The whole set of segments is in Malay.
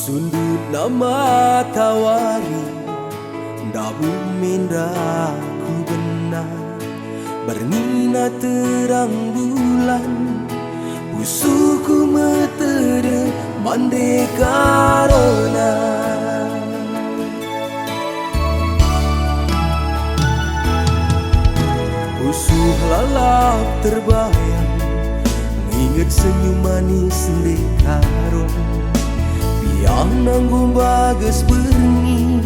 Sundut nama tawari Dabu menda ku benar Bernina terang bulan Pusuku metede mande karona Pusuh lalap terbayang Ingat senyum manis de karon Yang nanggung bagas berni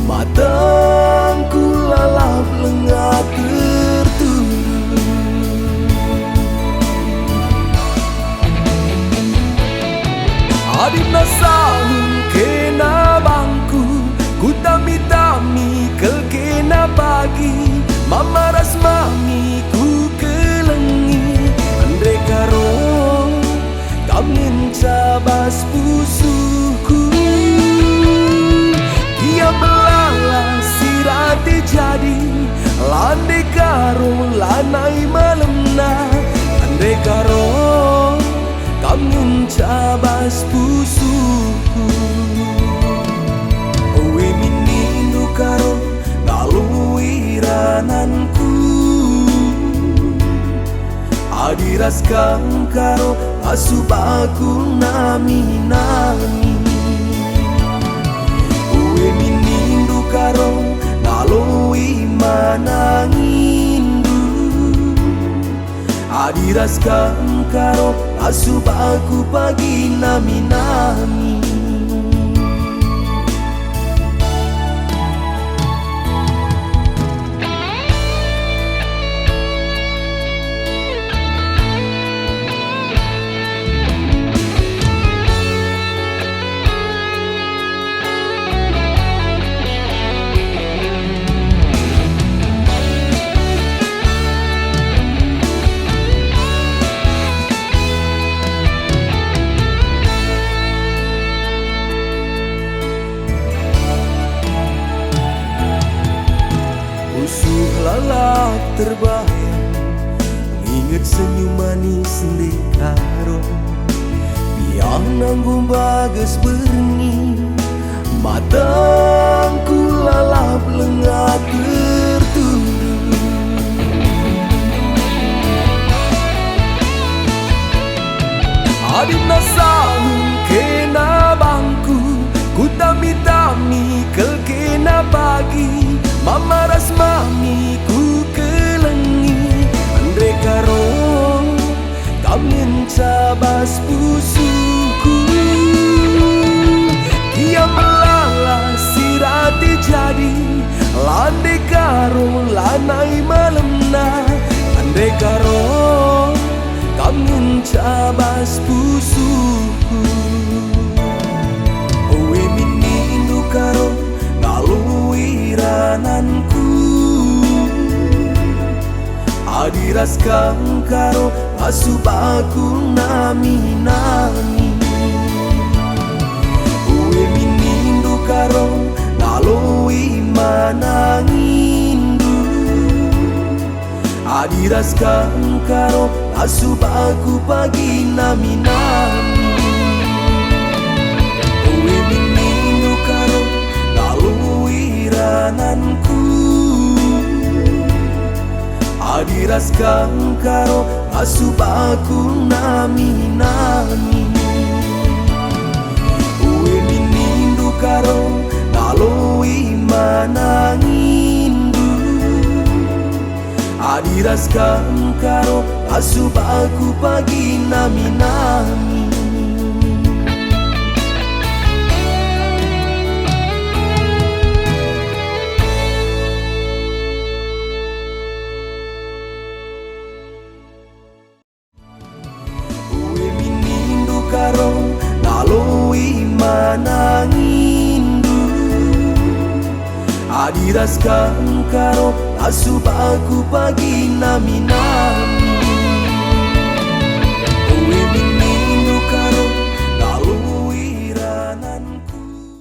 Matangku lalap lengah terturu Adina sahun kena bangku Ku tami-tami kel kena pagi Mama rasmani ku kelengi Andre karo kamin cabas pusuku Dia belala sirati jadi Lande karo lanai malemna Ande karo kamin cabas pusuku Owe minindu karo ngalui rananku Adiras kang karo asubaku nami-nami Uwe minindu karo ngalui manangindu Adiras kang karo asubaku pagi nami-nami Pusuh lalap terbayang Ingat senyum manis de karo Biang nanggung bagas berni Matangku lalap lengah terturu Adina sahun kena bangku Ku tami-tami kel kena pagi Mama rasmani ku kelengi Andre karo kamin cabas pusuku Dia belala sirati jadi Lande karo lanai malemna Andre karo kamin cabas pusuku Owe minindu karo ngalui rananku Adiras kang karo asubaku nami-nami Uwe minindu karo ngalui manangindu Adiras kang karo asubaku pagi nami-nami Uwe minindu karo ngalui rananku Adiras kang karo asubaku nami-nami Uwe minindu karo ngalui manangindu Adiras kang karo asubaku pagi nami-nami karo ngalui manangindu Adiras kang karo asubaku pagi nami-nami